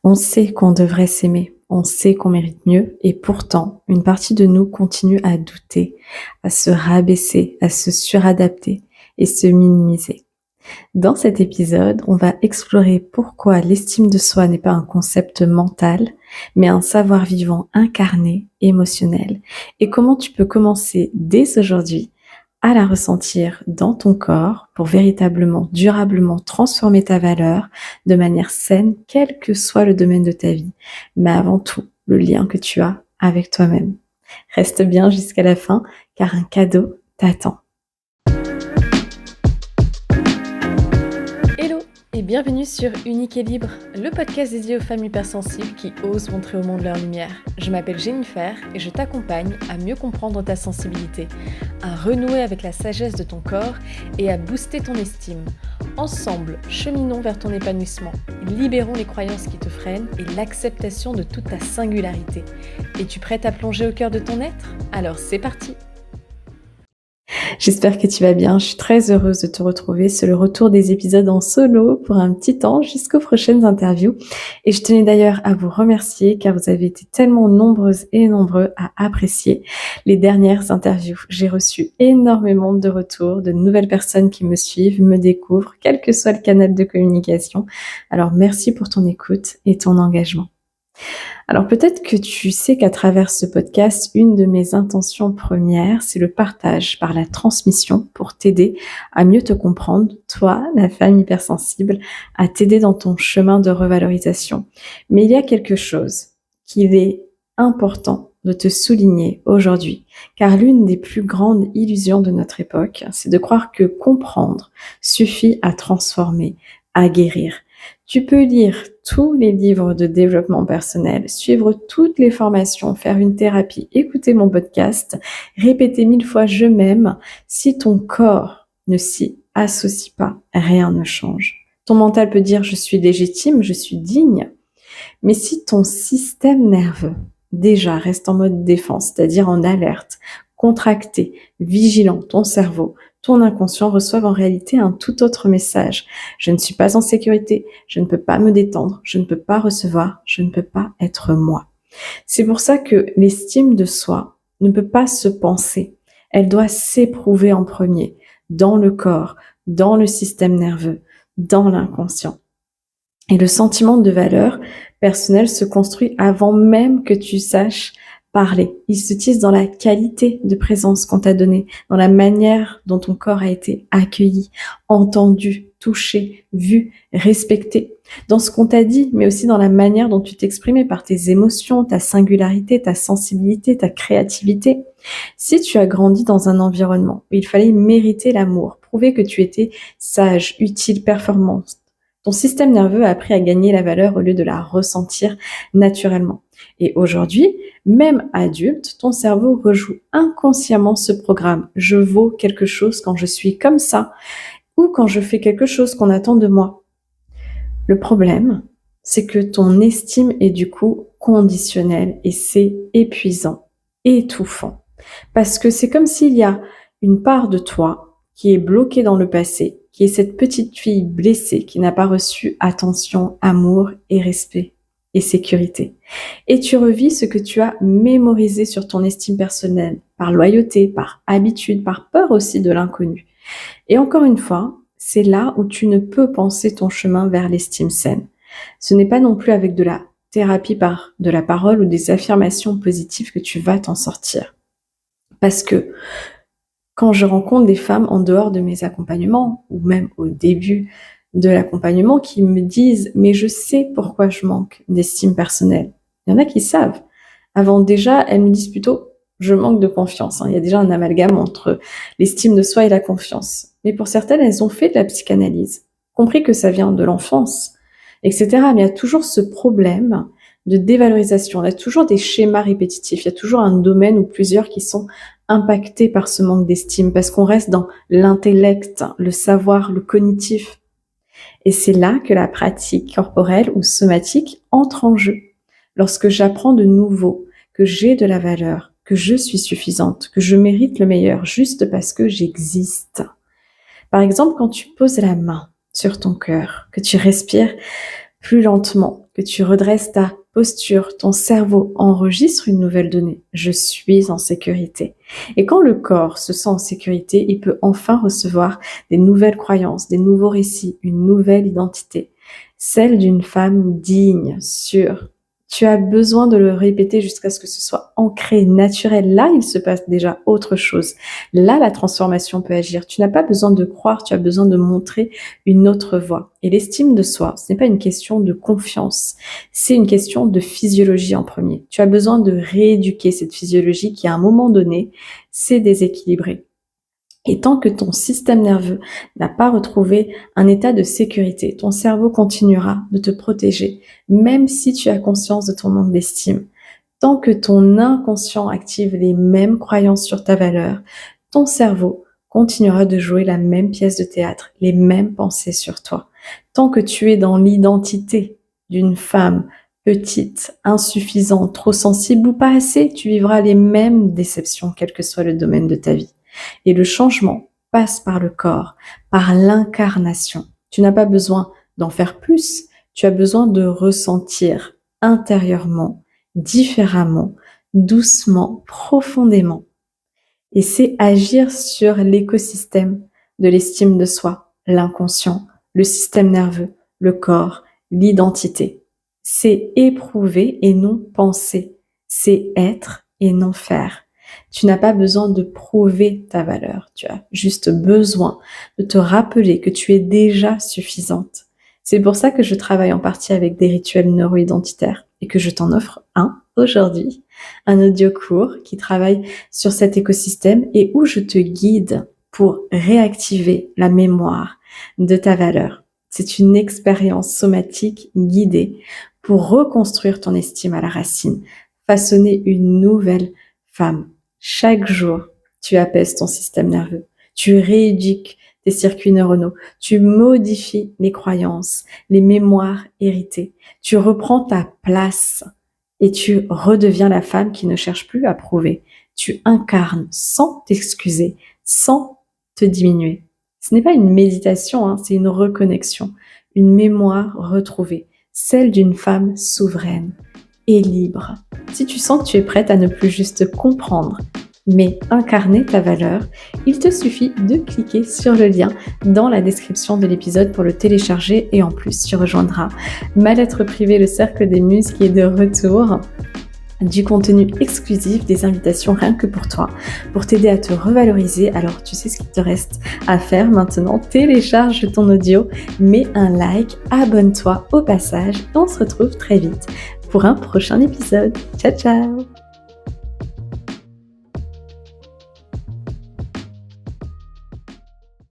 On sait qu'on devrait s'aimer, on sait qu'on mérite mieux et pourtant, une partie de nous continue à douter, à se rabaisser, à se suradapter et se minimiser. Dans cet épisode, on va explorer pourquoi l'estime de soi n'est pas un concept mental, mais un savoir vivant incarné, émotionnel, et comment tu peux commencer dès aujourd'hui à la ressentir dans ton corps pour véritablement, durablement transformer ta valeur de manière saine, quel que soit le domaine de ta vie, mais avant tout, le lien que tu as avec toi-même. Reste bien jusqu'à la fin, car un cadeau t'attend. Hello et bienvenue sur Unique et Libre, le podcast dédié aux femmes hypersensibles qui osent montrer au monde leur lumière. Je m'appelle Jennifer et je t'accompagne à mieux comprendre ta sensibilité, à renouer avec la sagesse de ton corps et à booster ton estime. Ensemble, cheminons vers ton épanouissement, libérons les croyances qui te freinent et l'acceptation de toute ta singularité. Es-tu prête à plonger au cœur de ton être ? Alors c'est parti! J'espère que tu vas bien. Je suis très heureuse de te retrouver. C'est le retour des épisodes en solo pour un petit temps jusqu'aux prochaines interviews. Et je tenais d'ailleurs à vous remercier car vous avez été tellement nombreuses et nombreux à apprécier les dernières interviews. J'ai reçu énormément de retours, de nouvelles personnes qui me suivent, me découvrent, quel que soit le canal de communication. Alors merci pour ton écoute et ton engagement. Alors peut-être que tu sais qu'à travers ce podcast, une de mes intentions premières, c'est le partage par la transmission pour t'aider à mieux te comprendre, toi, la femme hypersensible, à t'aider dans ton chemin de revalorisation. Mais il y a quelque chose qu'il est important de te souligner aujourd'hui, car l'une des plus grandes illusions de notre époque, c'est de croire que comprendre suffit à transformer, à guérir. Tu peux lire tous les livres de développement personnel, suivre toutes les formations, faire une thérapie, écouter mon podcast, répéter 1000 fois je m'aime. Si ton corps ne s'y associe pas, rien ne change. Ton mental peut dire je suis légitime, je suis digne. Mais si ton système nerveux déjà reste en mode défense, c'est-à-dire en alerte, contracté, vigilant, ton cerveau, ton inconscient reçoivent en réalité un tout autre message. Je ne suis pas en sécurité, je ne peux pas me détendre, je ne peux pas recevoir, je ne peux pas être moi. C'est pour ça que l'estime de soi ne peut pas se penser. Elle doit s'éprouver en premier, dans le corps, dans le système nerveux, dans l'inconscient. Et le sentiment de valeur personnelle se construit avant même que tu saches parler. Il se tisse dans la qualité de présence qu'on t'a donnée, dans la manière dont ton corps a été accueilli, entendu, touché, vu, respecté, dans ce qu'on t'a dit, mais aussi dans la manière dont tu t'exprimais par tes émotions, ta singularité, ta sensibilité, ta créativité. Si tu as grandi dans un environnement où il fallait mériter l'amour, prouver que tu étais sage, utile, performante, ton système nerveux a appris à gagner la valeur au lieu de la ressentir naturellement. Et aujourd'hui, même adulte, ton cerveau rejoue inconsciemment ce programme. Je vaux quelque chose quand je suis comme ça ou quand je fais quelque chose qu'on attend de moi. Le problème, c'est que ton estime est du coup conditionnelle et c'est épuisant, étouffant. Parce que c'est comme s'il y a une part de toi qui est bloquée dans le passé, qui est cette petite fille blessée qui n'a pas reçu attention, amour et respect et sécurité. Et tu revis ce que tu as mémorisé sur ton estime personnelle, par loyauté, par habitude, par peur aussi de l'inconnu. Et encore une fois, c'est là où tu ne peux penser ton chemin vers l'estime saine. Ce n'est pas non plus avec de la thérapie par de la parole ou des affirmations positives que tu vas t'en sortir. Parce que quand je rencontre des femmes en dehors de mes accompagnements, ou même au début de l'accompagnement, qui me disent « mais je sais pourquoi je manque d'estime personnelle ». Il y en a qui savent. Avant déjà, elles me disent plutôt « je manque de confiance ». Il y a déjà un amalgame entre l'estime de soi et la confiance. Mais pour certaines, elles ont fait de la psychanalyse, compris que ça vient de l'enfance, etc. Mais il y a toujours ce problème de dévalorisation. Il y a toujours des schémas répétitifs. Il y a toujours un domaine ou plusieurs qui sont impactés par ce manque d'estime parce qu'on reste dans l'intellect, le savoir, le cognitif. Et c'est là que la pratique corporelle ou somatique entre en jeu. Lorsque j'apprends de nouveau que j'ai de la valeur, que je suis suffisante, que je mérite le meilleur juste parce que j'existe. Par exemple, quand tu poses la main sur ton cœur, que tu respires plus lentement, que tu redresses ta posture, ton cerveau enregistre une nouvelle donnée. Je suis en sécurité. Et quand le corps se sent en sécurité, il peut enfin recevoir des nouvelles croyances, des nouveaux récits, une nouvelle identité. Celle d'une femme digne, sûre. Tu as besoin de le répéter jusqu'à ce que ce soit ancré, naturel. Là, il se passe déjà autre chose. Là, la transformation peut agir. Tu n'as pas besoin de croire, tu as besoin de montrer une autre voie. Et l'estime de soi, ce n'est pas une question de confiance, c'est une question de physiologie en premier. Tu as besoin de rééduquer cette physiologie qui, à un moment donné, s'est déséquilibrée. Et tant que ton système nerveux n'a pas retrouvé un état de sécurité, ton cerveau continuera de te protéger, même si tu as conscience de ton manque d'estime. Tant que ton inconscient active les mêmes croyances sur ta valeur, ton cerveau continuera de jouer la même pièce de théâtre, les mêmes pensées sur toi. Tant que tu es dans l'identité d'une femme petite, insuffisante, trop sensible ou pas assez, tu vivras les mêmes déceptions, quel que soit le domaine de ta vie. Et le changement passe par le corps, par l'incarnation. Tu n'as pas besoin d'en faire plus, tu as besoin de ressentir intérieurement, différemment, doucement, profondément. Et c'est agir sur l'écosystème de l'estime de soi, l'inconscient, le système nerveux, le corps, l'identité. C'est éprouver et non penser. C'est être et non faire. Tu n'as pas besoin de prouver ta valeur. Tu as juste besoin de te rappeler que tu es déjà suffisante. C'est pour ça que je travaille en partie avec des rituels neuro-identitaires et que je t'en offre un aujourd'hui, un audio court qui travaille sur cet écosystème et où je te guide pour réactiver la mémoire de ta valeur. C'est une expérience somatique guidée pour reconstruire ton estime à la racine, façonner une nouvelle femme. Chaque jour, tu apaises ton système nerveux, tu rééduques tes circuits neuronaux, tu modifies les croyances, les mémoires héritées, tu reprends ta place et tu redeviens la femme qui ne cherche plus à prouver. Tu incarnes sans t'excuser, sans te diminuer. Ce n'est pas une méditation, c'est une reconnexion, une mémoire retrouvée, celle d'une femme souveraine et libre. Si tu sens que tu es prête à ne plus juste comprendre, mais incarner ta valeur, il te suffit de cliquer sur le lien dans la description de l'épisode pour le télécharger et en plus tu rejoindras ma lettre privée, le cercle des muses qui est de retour, du contenu exclusif, des invitations rien que pour toi, pour t'aider à te revaloriser. Alors tu sais ce qu'il te reste à faire maintenant, télécharge ton audio, mets un like, abonne-toi au passage et on se retrouve très vite pour un prochain épisode. Ciao ciao!